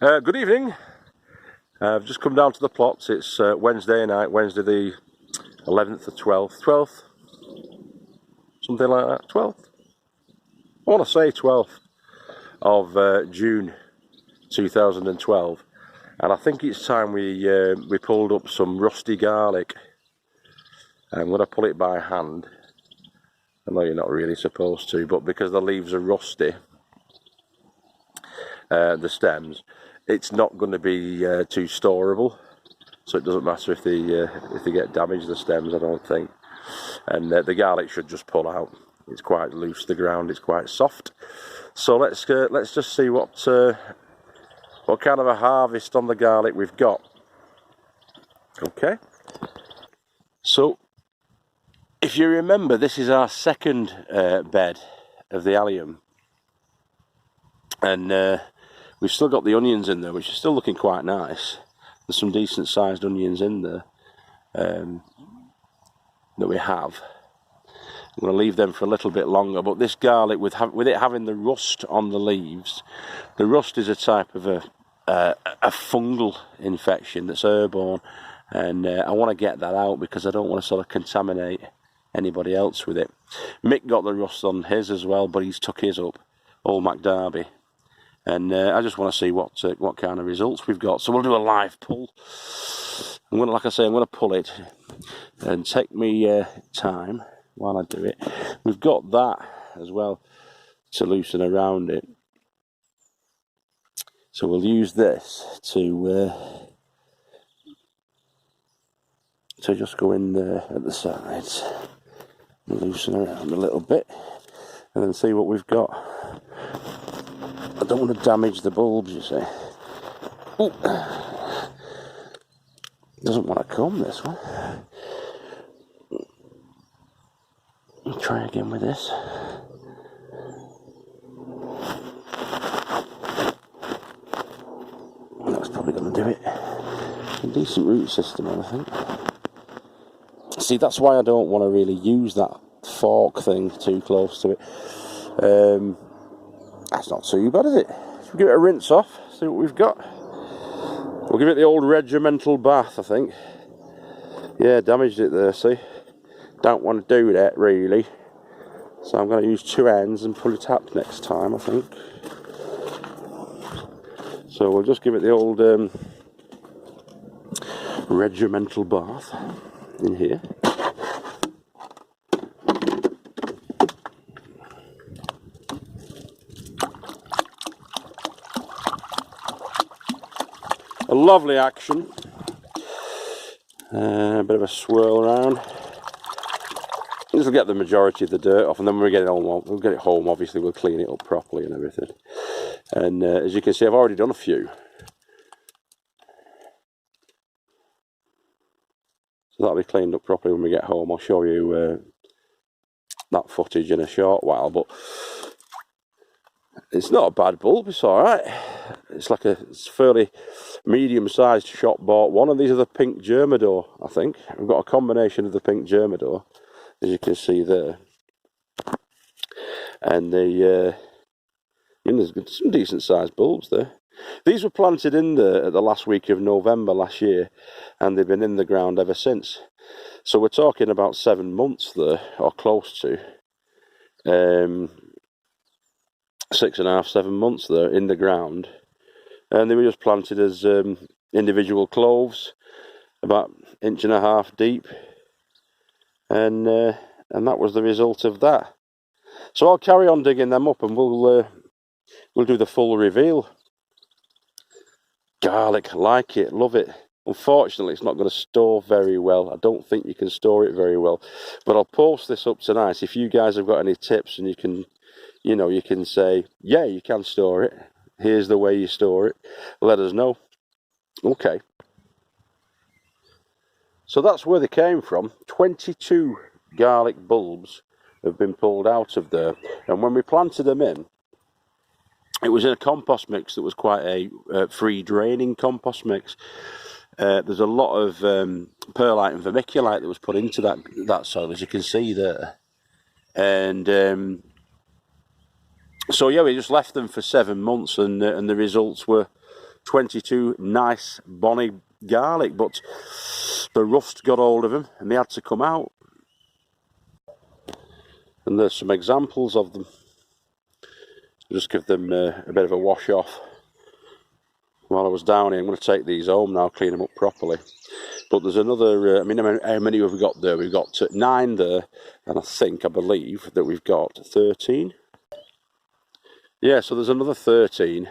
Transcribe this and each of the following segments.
Good evening. I've just come down to the plots. It's Wednesday night, Wednesday the 11th or 12th, something like that, 12th? I want to say 12th of June 2012, and I think it's time we pulled up some rusty garlic. I'm going to pull it by hand. I know you're not really supposed to, but because the leaves are rusty, the stems, it's not going to be too storable, so it doesn't matter if they get damaged, the stems, I don't think. And the garlic should just pull out. It's quite loose, the ground, it's quite soft. So let's just see what kind of a harvest on the garlic we've got. Okay. So if you remember, this is our second bed of the allium, and we've still got the onions in there, which is still looking quite nice. There's some decent sized onions in there that we have. I'm going to leave them for a little bit longer, but this garlic, with it having the rust on the leaves, the rust is a type of a fungal infection that's airborne, and I want to get that out because I don't want to sort of contaminate anybody else with it. Mick got the rust on his as well, but he's took his up, old McDarby. And I just want to see what kind of results we've got. So we'll do a live pull. I'm gonna, like I say, I'm gonna pull it and take me time while I do it. We've got that as well to loosen around it. So we'll use this to just go in there at the sides and loosen around a little bit, and then see what we've got. I don't want to damage the bulbs, you see. Ooh. Doesn't want to come, this one. I'll try again with this. That's probably going to do it. A decent root system, I think. See, that's why I don't want to really use that fork thing too close to it. That's not too bad, is it? Should we give it a rinse off, see what we've got? We'll give it the old regimental bath, I think. Yeah, damaged it there, see? Don't want to do that, really. So I'm going to use two ends and pull it up next time, I think. So we'll just give it the old regimental bath in here. A lovely action. A bit of a swirl around. This will get the majority of the dirt off, and then when we get it home, we'll get it home. Obviously, we'll clean it up properly and everything. And as you can see, I've already done a few. So that'll be cleaned up properly when we get home. I'll show you that footage in a short while, but it's not a bad bulb, it's alright. It's fairly medium-sized shop-bought one, and these are the pink Germador, I think. We've got a combination of the pink Germador, as you can see there. And there's some decent-sized bulbs there. These were planted in there at the last week of November last year, and they've been in the ground ever since. So we're talking about 7 months there, or close to. 6.5, 7 months there in the ground. And they were just planted as individual cloves, about 1.5 inches deep, and that was the result of that. So I'll carry on digging them up, and we'll do the full reveal. Garlic, like it, love it. Unfortunately, it's not going to store very well. I don't think you can store it very well, but I'll post this up tonight. If you guys have got any tips, and you can say, yeah, you can store it. Here's the way you store it. Let us know. Okay. So that's where they came from. 22 garlic bulbs have been pulled out of there. And when we planted them in, it was in a compost mix that was quite a free draining compost mix. There's a lot of perlite and vermiculite that was put into that soil, as you can see there. And so yeah, we just left them for 7 months, and the results were 22 nice bonny garlic, but the rust got hold of them and they had to come out. And there's some examples of them. I'll just give them a bit of a wash off while I was down here. I'm going to take these home now, clean them up properly. But there's another, I mean, how many have we got there? We've got 9 there, and I believe that we've got 13. Yeah, so there's another 13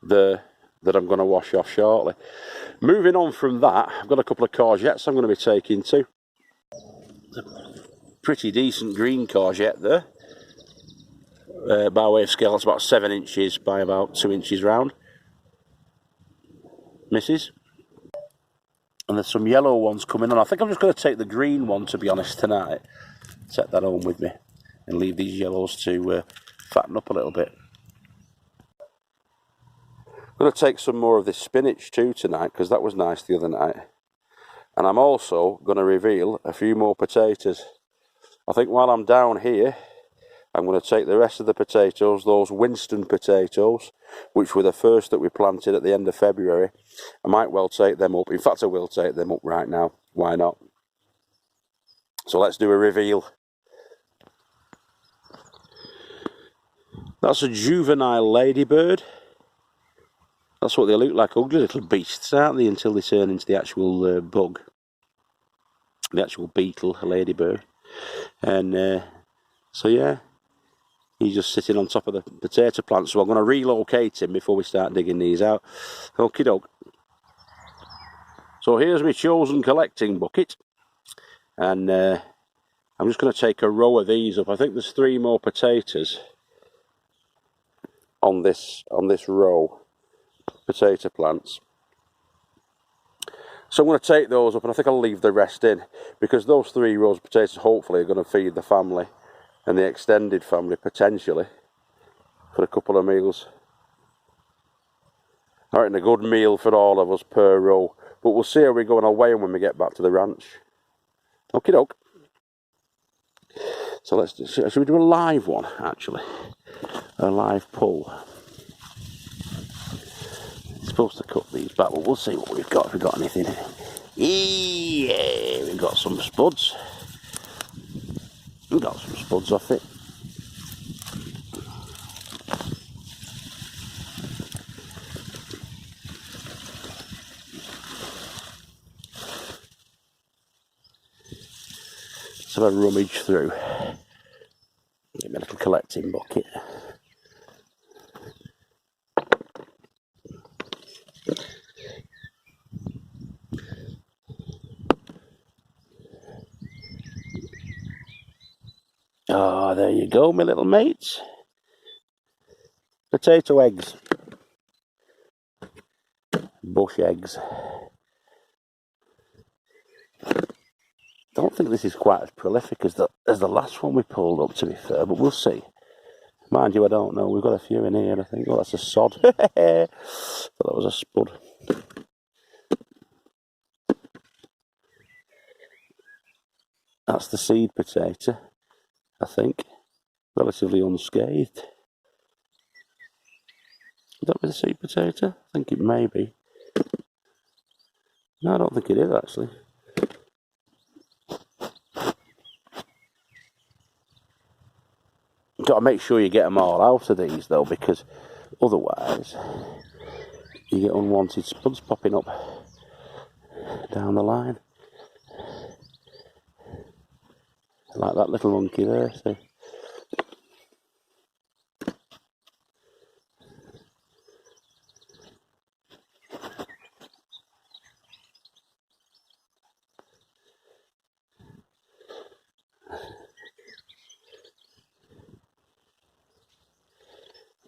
there that I'm going to wash off shortly. Moving on from that, I've got a couple of courgettes I'm going to be taking too. Pretty decent green courgette there. By way of scale, it's about 7 inches by about 2 inches round. Misses. And there's some yellow ones coming on. I think I'm just going to take the green one, to be honest, tonight. Take that home with me and leave these yellows to fatten up a little bit. I'm going to take some more of this spinach too tonight, because that was nice the other night. And I'm also going to reveal a few more potatoes. I think while I'm down here, I'm going to take the rest of the potatoes, those Winston potatoes, which were the first that we planted at the end of February. I might well take them up. In fact, I will take them up right now. Why not? So let's do a reveal. That's a juvenile ladybird. That's what they look like, ugly little beasts, aren't they, until they turn into the actual bug. The actual beetle, a ladybird. And so yeah, he's just sitting on top of the potato plant, so I'm going to relocate him before we start digging these out. Okie doke. So here's my chosen collecting bucket, and I'm just going to take a row of these up. I think there's 3 more potatoes on this row, potato plants. So I'm going to take those up, and I think I'll leave the rest in, because those 3 rows of potatoes hopefully are going to feed the family and the extended family potentially for a couple of meals. I reckon a good meal for all of us per row, but we'll see how we go on our way when we get back to the ranch. Okie doke. So let's do, should we do a live one actually? A live pull. It's supposed to cut these back, but we'll see what we've got, if we've got anything. Yeah, we've got some spuds. We've got some spuds off it. Let's have a rummage through. Get me a little collecting bucket. Ah, there you go, my little mates. Potato eggs. Bush eggs. Don't think this is quite as prolific as the last one we pulled up, to be fair, but we'll see. Mind you, I don't know. We've got a few in here, I think. Oh, that's a sod. Thought that was a spud. That's the seed potato, I think. Relatively unscathed. Would that be the seed potato? I think it may be. No, I don't think it is, actually. You've got to make sure you get them all out of these, though, because otherwise you get unwanted spuds popping up down the line. Like that little monkey there, see?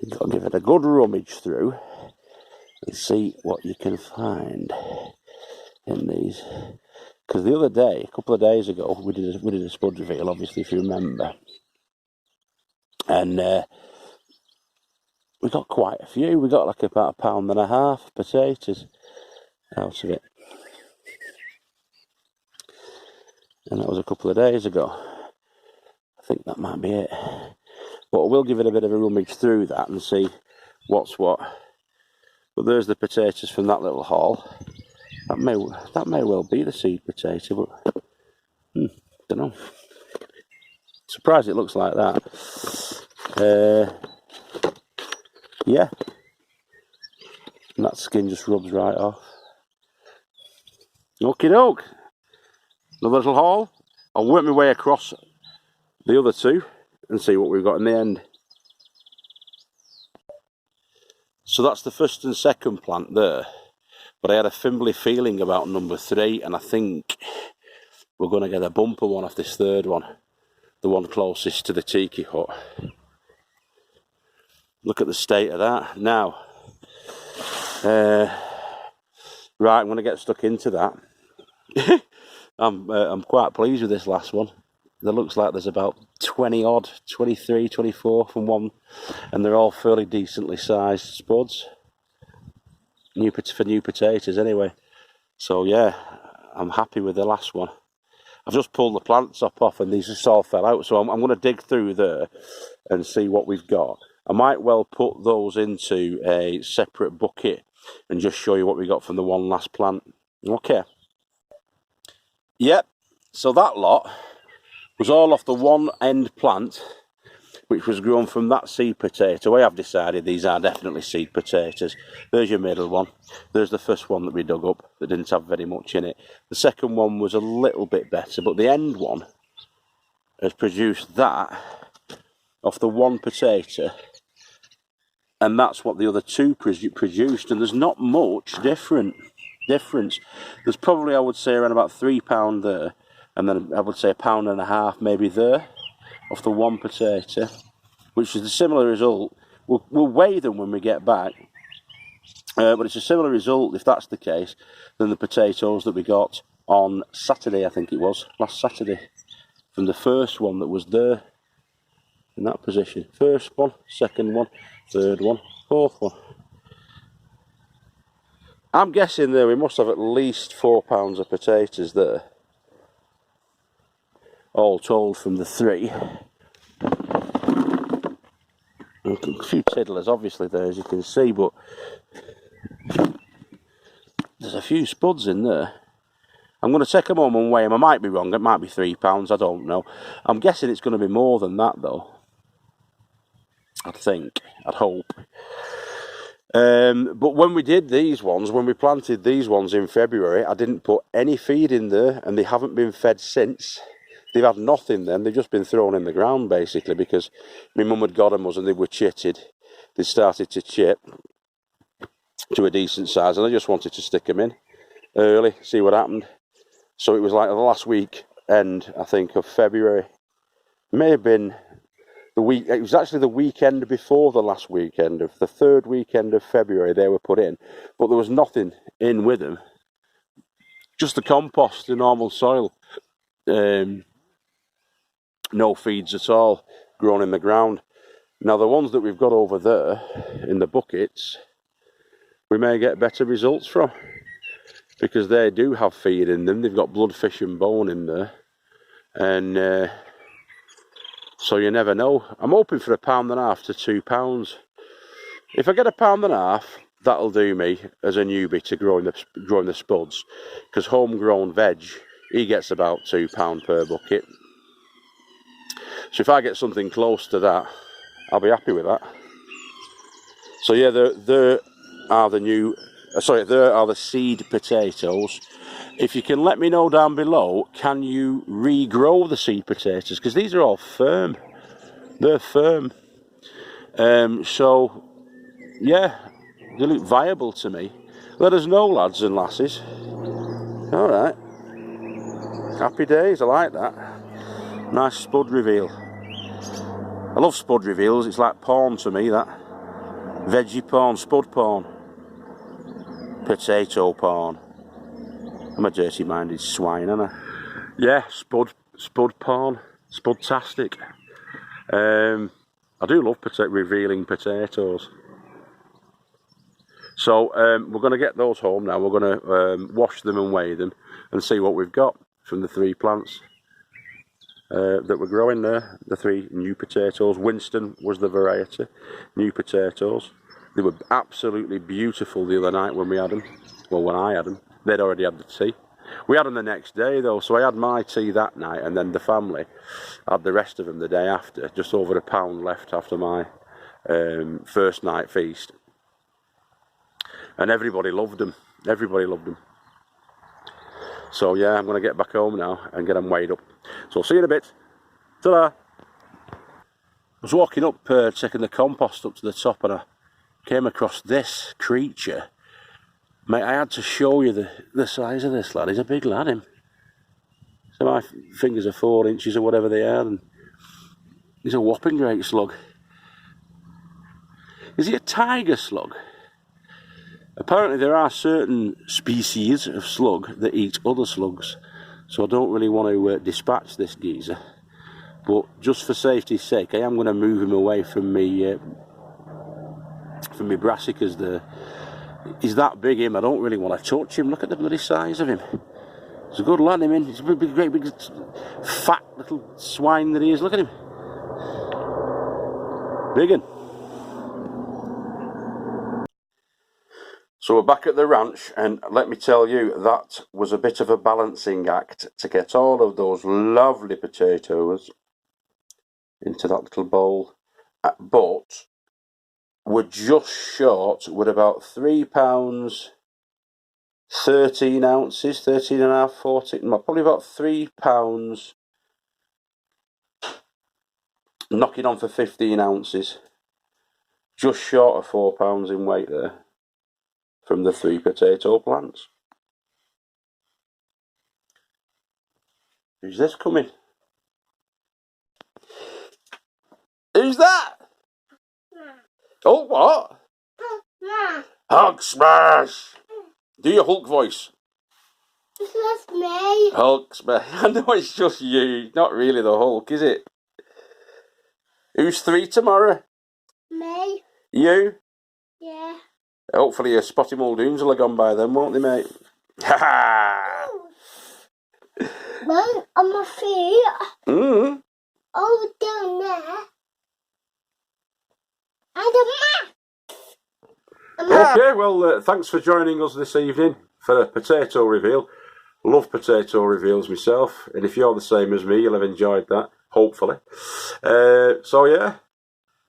You've got to give it a good rummage through and see what you can find in these. Because the other day, a couple of days ago, we did a spud reveal, obviously, if you remember. And we got quite a few. We got like about 1.5 pounds potatoes out of it. And that was a couple of days ago. I think that might be it. But we'll give it a bit of a rummage through that and see what's what. But there's the potatoes from that little haul. That may well be the seed potato, but don't know. Surprised it looks like that. Yeah, and that skin just rubs right off. Okie doke. Another little haul. I'll work my way across the other two and see what we've got in the end. So that's the first and second plant there, but I had a fimbly feeling about number 3, and I think we're going to get a bumper one off this third one, the one closest to the tiki hut. Look at the state of that. Now, right, I'm going to get stuck into that. I'm quite pleased with this last one. There looks like there's about 20 odd, 23, 24 from one, and they're all fairly decently sized spuds. For new potatoes anyway. So yeah, I'm happy with the last one. I've just pulled the plant top off and these just all fell out, so I'm going to dig through there and see what we've got. I might well put those into a separate bucket and just show you what we got from the one last plant. Okay. Yep, so that lot was all off the one end plant, which was grown from that seed potato. I have decided these are definitely seed potatoes. There's your middle one. There's the first one that we dug up that didn't have very much in it. The second one was a little bit better, but the end one has produced that off the one potato, and that's what the other two produced, and there's not much difference. There's probably, I would say, around about £3 there, and then I would say £1.50 maybe there off the one potato, which is a similar result. We'll weigh them when we get back, but it's a similar result, if that's the case, than the potatoes that we got on Saturday, I think it was, last Saturday, from the first one that was there in that position. First one, second one, third one, fourth one. I'm guessing there we must have at least £4 of potatoes there, all told from the 3. A few tiddlers obviously there, as you can see, but there's a few spuds in there. I'm going to take them home and weigh them. I might be wrong, it might be £3, I don't know. I'm guessing it's going to be more than that though. I'd think, I'd hope. But when we did these ones, when we planted these ones in February, I didn't put any feed in there, and they haven't been fed since. They've had nothing then, they've just been thrown in the ground basically, because my mum had got them and they were chitted. They started to chip to a decent size, and I just wanted to stick them in early, see what happened. So it was like the last weekend, I think, of February. It may have been the week, it was actually the weekend before the last weekend, of the third weekend of February they were put in, but there was nothing in with them, just the compost, the normal soil, no feeds at all grown in the ground. Now the ones that we've got over there in the buckets, we may get better results from, because they do have feed in them. They've got blood, fish and bone in there, and so you never know. I'm hoping for £1.50 to £2. If I get £1.50, that'll do me as a newbie to growing the spuds, because homegrown veg, he gets about £2 per bucket. So if I get something close to that, I'll be happy with that. So yeah, there are the seed potatoes. If you can let me know down below, can you regrow the seed potatoes? Because these are all firm. They're firm. So, yeah, they look viable to me. Let us know, lads and lasses. All right. Happy days, I like that. Nice spud reveal. I love spud reveals, it's like porn to me, that. Veggie porn, spud porn. Potato porn. I'm a dirty-minded swine, aren't I? Yeah, spud porn, spudtastic. I do love revealing potatoes. So we're going to get those home now. We're going to wash them and weigh them and see what we've got from the 3 plants that we're growing there. The 3 new potatoes. Winston was the variety. New potatoes. They were absolutely beautiful the other night when we had them. Well, when I had them. They'd already had the tea. We had them the next day though, so I had my tea that night, and then the family had the rest of them the day after. Just over £1 left after my first night feast. And everybody loved them. Everybody loved them. So yeah, I'm going to get back home now and get them weighed up. So I'll see you in a bit. Ta-da! I was walking up, taking the compost up to the top, and I came across this creature. Mate, I had to show you the size of this lad. He's a big lad, him. So my fingers are 4 inches or whatever they are, and he's a whopping great slug. Is he a tiger slug? Apparently there are certain species of slug that eat other slugs, so I don't really want to dispatch this geezer. But just for safety's sake, I am going to move him away from me brassicas there. He's that big, him. I don't really want to touch him. Look at the bloody size of him. He's a good lad, him. He's a great big fat little swine that he is. Look at him. Big un. So we're back at the ranch, and let me tell you, that was a bit of a balancing act to get all of those lovely potatoes into that little bowl. But we're just short. We're about £3, 13 ounces, 13 and a half, 14, probably about £3, knocking on for 15 ounces. Just short of £4 in weight there from the 3 potato plants. Who's this coming? Who's that? Oh, what? Hulk smash! Do your Hulk voice. It's just me. Hulk smash. I know it's just you. Not really the Hulk, is it? Who's 3 tomorrow? Me. You? Yeah. Hopefully your spotty Muldoons will have gone by then, won't they, mate? Ha ha! Well, on my feet. Mm-hmm. Oh, down there. And a map. Okay, well, thanks for joining us this evening for a potato reveal. Love potato reveals myself, and if you're the same as me, you'll have enjoyed that, hopefully. So yeah,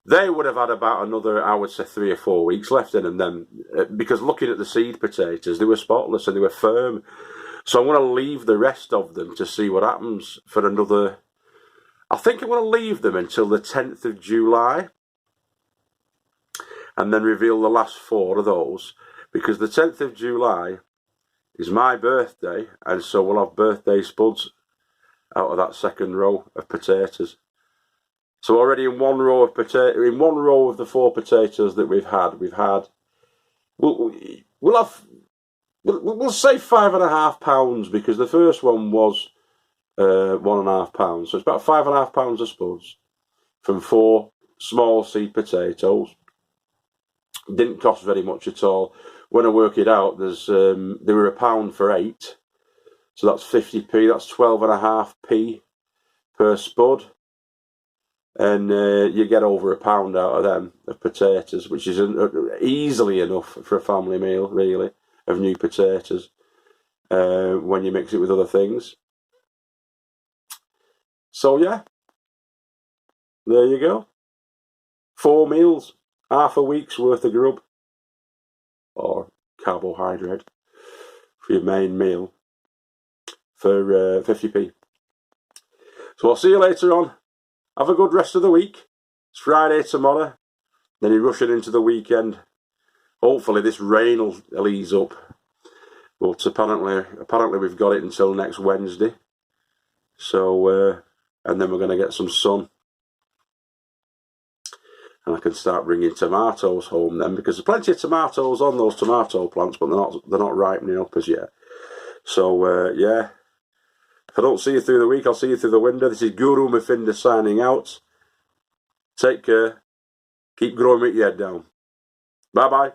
they would have had about another, I would say, 3 or 4 weeks left in them, because looking at the seed potatoes, they were spotless and they were firm. So I'm going to leave the rest of them to see what happens for another, I think I'm going to leave them until the 10th of July. And then reveal the last 4 of those, because the 10th of July is my birthday, and so we'll have birthday spuds out of that second row of potatoes. So already in one row of the 4 potatoes that we've had, we'll say £5.5, because the first one was £1.5, so it's about £5.5 of spuds from 4 small seed potatoes. Didn't cost very much at all. When I work it out, they were £1 for 8, so that's 50p. That's 12.5p per spud, and you get over £1 out of them of potatoes, which is easily enough for a family meal, really, of new potatoes when you mix it with other things. So yeah, there you go. 4 meals. Half a week's worth of grub or carbohydrate for your main meal for 50p. So I'll see you later on. Have a good rest of the week. It's Friday tomorrow. Then you're rushing into the weekend. Hopefully this rain will ease up. But apparently we've got it until next Wednesday. So and then we're going to get some sun. And I can start bringing tomatoes home then, because there's plenty of tomatoes on those tomato plants, but they're not ripening up as yet. So yeah, if I don't see you through the week, I'll see you through the window. This is Guru Mafinda signing out. Take care. Keep growing with your head down. Bye bye.